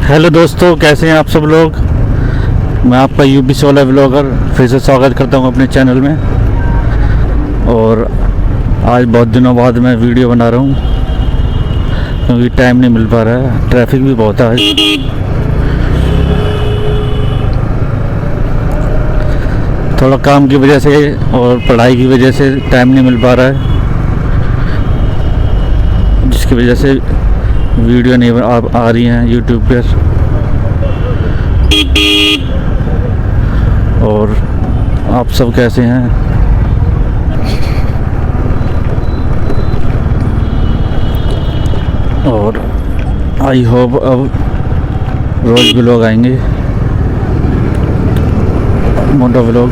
Hello दोस्तों, कैसे हैं आप सब लोग। मैं आपका यूपी से वाला व्लॉगर फिर से स्वागत करता हूं अपने चैनल में। और आज बहुत दिनों बाद मैं वीडियो बना रहा हूं क्योंकि टाइम नहीं मिल पा रहा है, ट्रैफिक भी बहुत है। थोड़ा काम की वजह से और पढ़ाई की वजह से टाइम नहीं मिल पा रहा है, जिसकी वजह से वीडियो नहीं आ रही हैं यूट्यूब पर। और आप सब कैसे हैं। और आई होप अब रोज व्लॉग आएंगे, मोटो व्लॉग।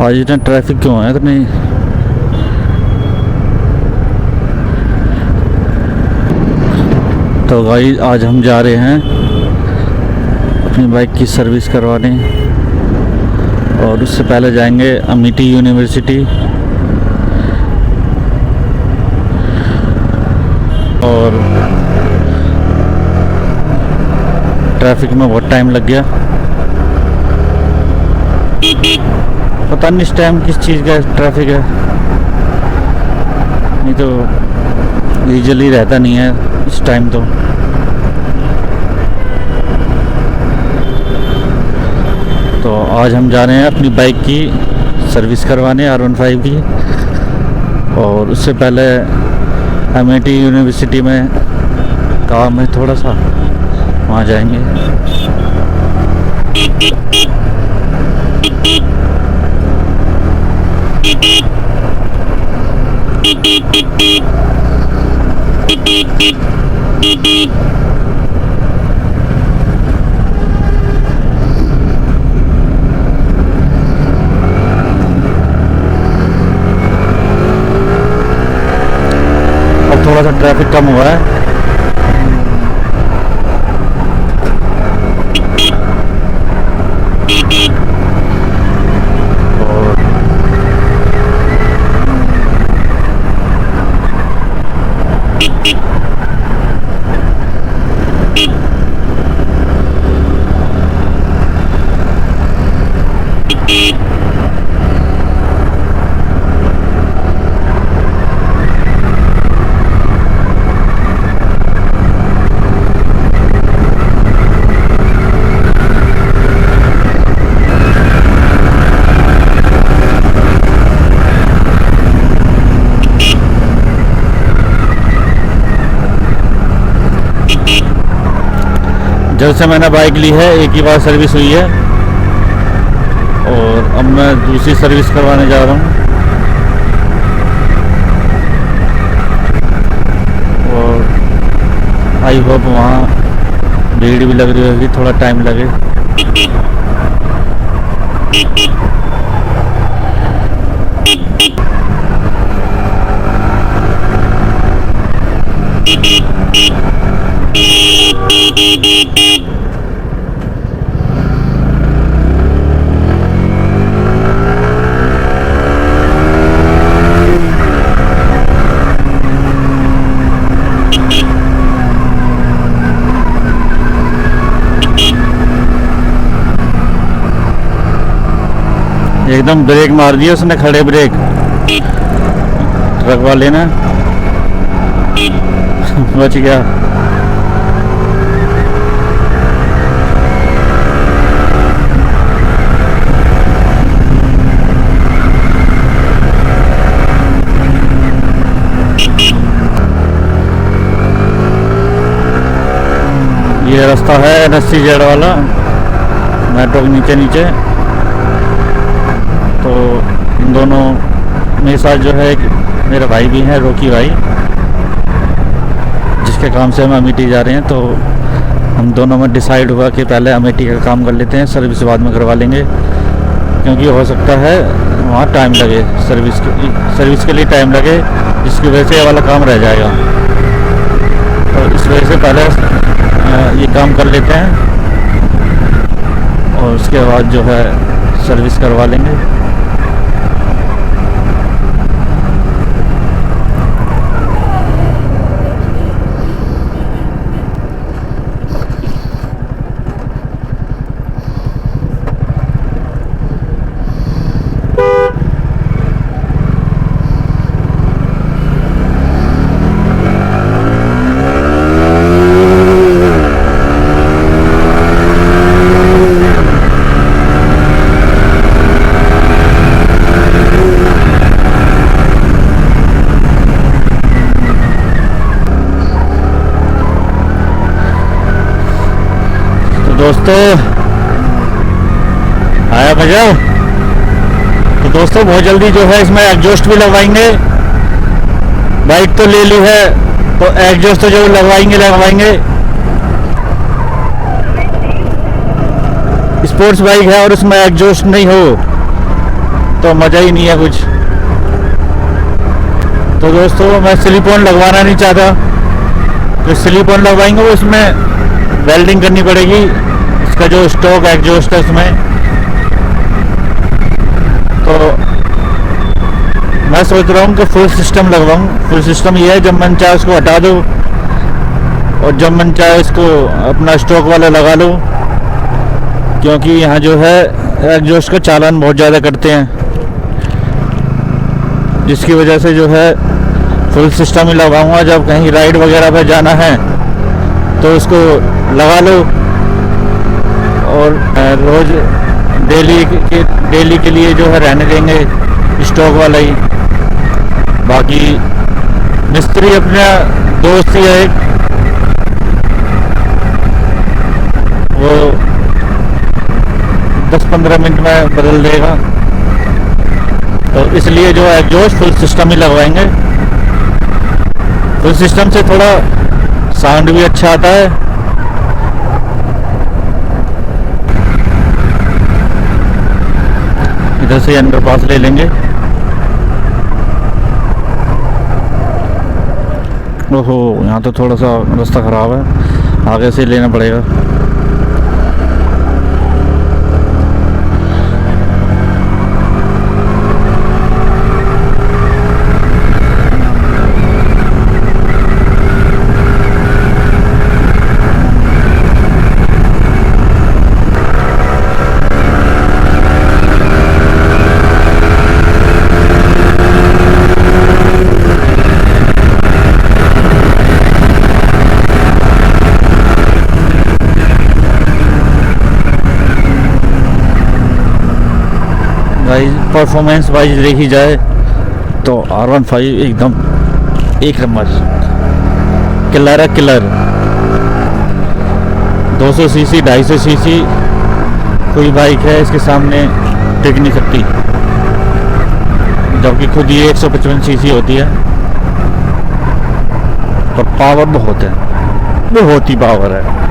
आज इतना ट्रैफिक क्यों है इतनी। तो गाइस आज हम जा रहे हैं अपनी बाइक की सर्विस करवाने, और उससे पहले जाएंगे अमेठी यूनिवर्सिटी। और ट्रैफिक में बहुत टाइम लग गया, पता नहीं इस टाइम किस चीज़ का ट्रैफिक है, नहीं तो यूजुअली रहता नहीं है इस टाइम। तो आज हम जा रहे हैं अपनी बाइक की सर्विस करवाने, R15 की। और उससे पहले अमेठी यूनिवर्सिटी में काम है थोड़ा सा, वहाँ जाएंगे। अब थोड़ा सा ट्रैफिक कम हुआ है। जब से मैंने बाइक ली है एक ही बार सर्विस हुई है, और अब मैं दूसरी सर्विस करवाने जा रहा हूँ। और आई होप वहाँ भीड़ भी लग रही होगी, थोड़ा टाइम लगे। एकदम ब्रेक मार दिया उसने, खड़े ब्रेक ट्रक वाले ने। बच गया। ये रास्ता है NSCZ वाला, मेट्रो के नीचे नीचे। तो इन दोनों मेरे साथ जो है एक मेरा भाई भी है, रोकी भाई, जिसके काम से हम अमेठी जा रहे हैं। तो हम दोनों में डिसाइड हुआ कि पहले अमेठी का काम कर लेते हैं, सर्विस बाद में करवा लेंगे, क्योंकि हो सकता है वहाँ टाइम लगे, सर्विस के लिए टाइम लगे, जिसकी वजह से ये वाला काम रह जाएगा। तो इस वजह से पहले ये काम कर लेते हैं, और उसके बाद जो है सर्विस करवा लेंगे। दोस्तों, आया मजा। तो दोस्तों बहुत जल्दी जो है इसमें एग्जॉस्ट भी लगवाएंगे। बाइक तो ले ली है तो एग्जॉस्ट तो जो लगवाएंगे। स्पोर्ट्स बाइक है और उसमें एग्जॉस्ट नहीं हो तो मज़ा ही नहीं है कुछ। तो दोस्तों मैं स्लिप ऑन लगवाना नहीं चाहता, जो स्लिप ऑन लगवाएंगे वो इसमें वेल्डिंग करनी पड़ेगी। इसका जो स्टॉक एग्जॉस्ट है उसमें, तो मैं सोच रहा हूँ कि फुल सिस्टम लगवाऊँ। फुल सिस्टम ये है जब मन चाहे उसको हटा दो और जब मन चाहे इसको अपना स्टॉक वाला लगा लो, क्योंकि यहाँ जो है एग्जॉस्ट का चालान बहुत ज़्यादा करते हैं, जिसकी वजह से जो है फुल सिस्टम ही लगाऊंगा। जब कहीं राइड वगैरह पे जाना है तो उसको लगा लो और रोज़ डेली के लिए जो है रहने देंगे स्टॉक वाला ही। बाकी मिस्त्री अपना दोस्त ही है एक, वो 10-15 मिनट में बदल देगा। तो इसलिए जो है एग्जॉस्ट फुल सिस्टम ही लगवाएंगे। फुल सिस्टम से थोड़ा साउंड भी अच्छा आता है। इधर से अंडरपास ले लेंगे। ओहो, यहाँ तो थोड़ा सा रास्ता ख़राब है, आगे से लेना पड़ेगा। परफॉर्मेंस वाइज देखी जाए तो R15 एकदम एक नंबर किलर है, किलर। 200 सीसी 250 सीसी कोई बाइक है इसके सामने टिक नहीं सकती, जबकि खुद ये 155 सीसी होती है। पर पावर बहुत है, बहुत ही पावर है।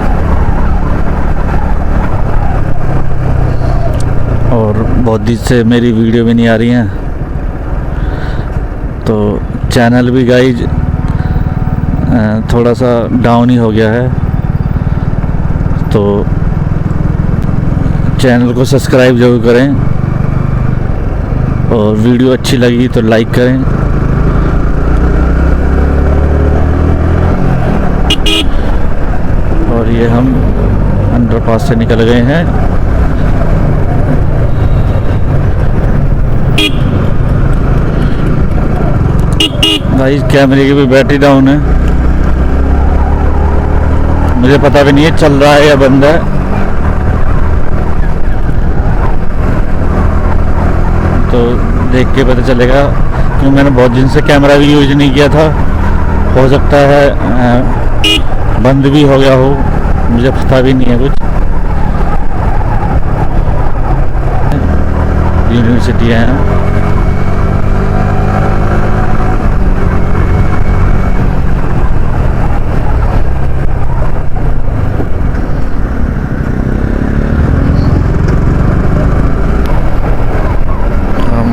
और बहुत दिन से मेरी वीडियो भी नहीं आ रही हैं, तो चैनल भी गाइज थोड़ा सा डाउन ही हो गया है। तो चैनल को सब्सक्राइब ज़रूर करें और वीडियो अच्छी लगी तो लाइक करें। और ये हम अंडरपास से निकल गए हैं। भाई कैमरे की भी बैटरी डाउन है, मुझे पता भी नहीं है चल रहा है या बंद है। तो देख के पता चलेगा, क्योंकि मैंने बहुत दिन से कैमरा भी यूज नहीं किया था। हो सकता है बंद भी हो गया हो, मुझे पता भी नहीं है कुछ। यूनिवर्सिटी है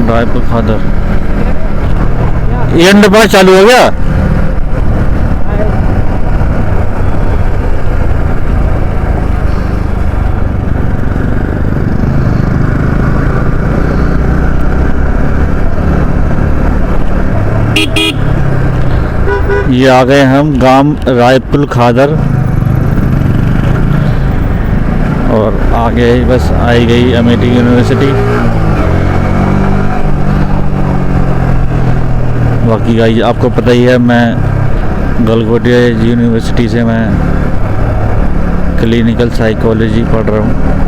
रायपुर खादर। ये अंडरपास चालू हो गया। ये आ गए हम गांव रायपुर खादर और आगे बस आई गई अमेठी यूनिवर्सिटी। बाकी गाइस आपको पता ही है, मैं गलगोटिया यूनिवर्सिटी से मैं क्लिनिकल साइकोलॉजी पढ़ रहा हूँ।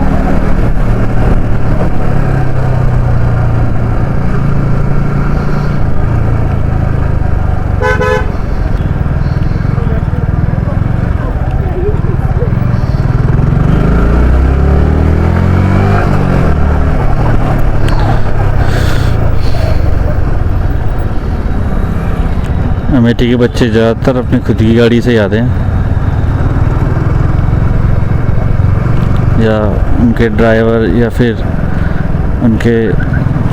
अमेठी के बच्चे ज़्यादातर अपनी खुद की गाड़ी से ही आते हैं, या उनके ड्राइवर या फिर उनके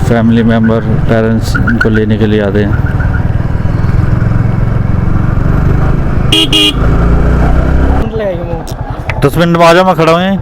फैमिली मेम्बर पेरेंट्स उनको लेने के लिए आते हैं। 10 मिनट में आ जाओ, मैं खड़ा हूँ।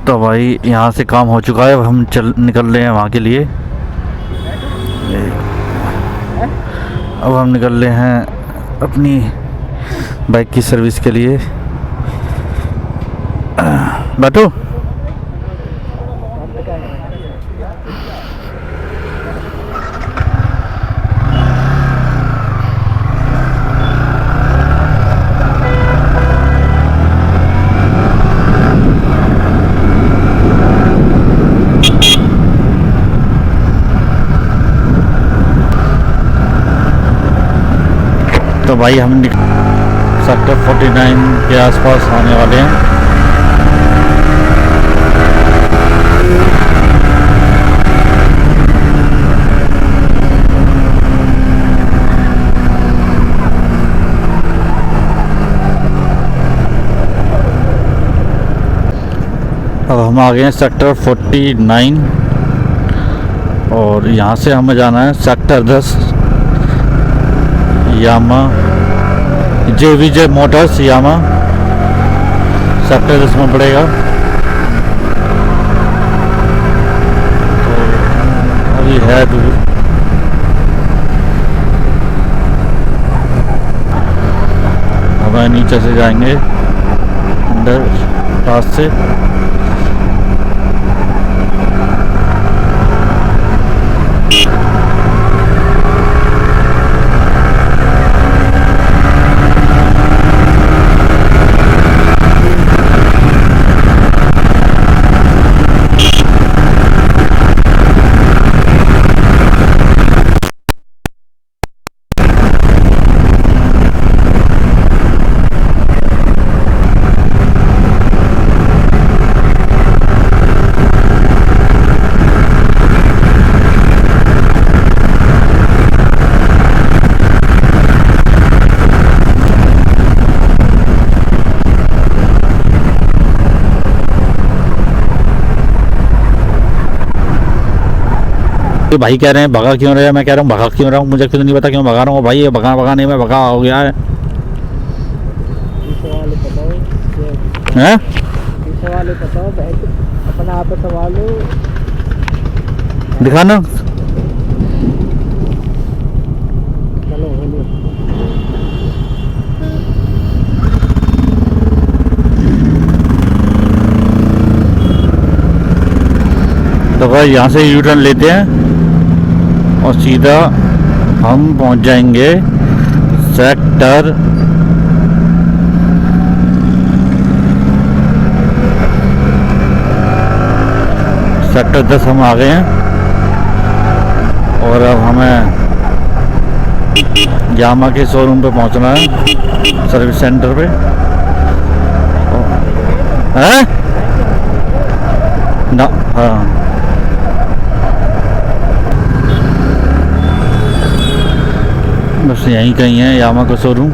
तो भाई यहाँ से काम हो चुका है, अब हम निकल रहे हैं वहाँ के लिए। अब हम निकल रहे हैं अपनी बाइक की सर्विस के लिए। बैठो। तो भाई हम सेक्टर 49 के आसपास आने वाले हैं। अब हम आ गए हैं सेक्टर 49 और यहाँ से हमें जाना है सेक्टर 10 यामा JVJ मोटर्स यामा, सेक्टर 10 में पड़ेगा। तो अभी है दूर। हमें नीचे से जाएंगे अंदर रास्ते से। भाई कह रहे हैं भगा क्यों रहे हैं, मैं कह रहा हूँ भगा क्यों रहा हूँ, मुझे खुद नहीं पता क्यों भगा रहा हूँ। भाई ये भगा नहीं, मैं भगा हो गया है। हैं? अपना आप सवाल दिखाना। तो भाई यहाँ से यू टर्न लेते हैं और सीधा हम पहुंच जाएंगे सेक्टर 10 हम आ गए हैं और अब हमें यामा के शोरूम पे पहुंचना है, सर्विस सेंटर पे। हैं? ना हाँ, बस यहीं कहीं है यामा का शोरूम।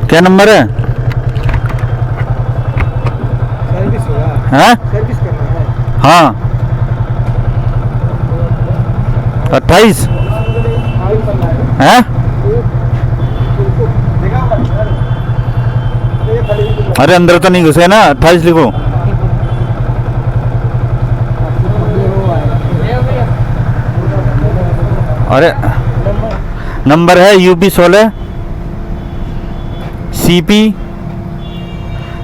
क्या नंबर है? सर्विस हाँ? सर्विस करना है। हाँ 28 है। अरे अंदर तो नहीं घुसे ना, 28 लिखो। अरे नंबर है UP16 CP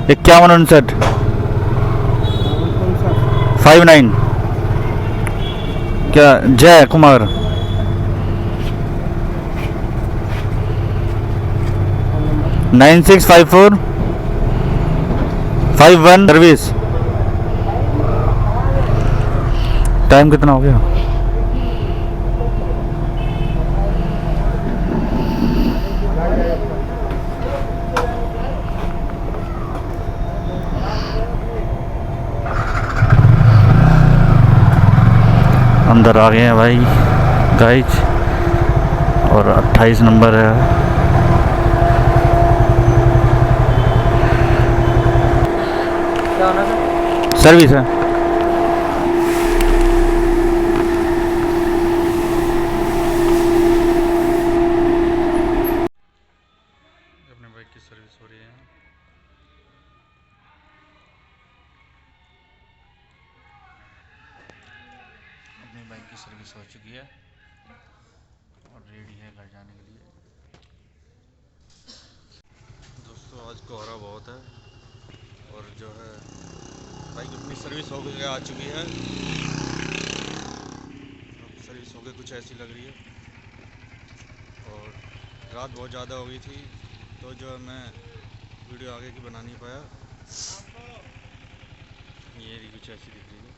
5159 59। क्या जय कुमार। 9654 51 सर्विस। टाइम कितना हो गया? अंदर आ गए हैं भाई गाइज, और 28 नंबर है। क्या होना था? सर्विस है। अपने बाइक की सर्विस हो रही है। अपनी बाइक की सर्विस हो चुकी है और रेडी है घर जाने के लिए। दोस्तों आज कोहरा बहुत है और जो है बाइक अपनी सर्विस हो गई, आ चुकी है। अब सर्विस हो गई कुछ ऐसी लग रही है, और रात बहुत ज़्यादा हो गई थी तो जो है मैं वीडियो आगे की बना नहीं पाया। ये कुछ ऐसी दिख रही है।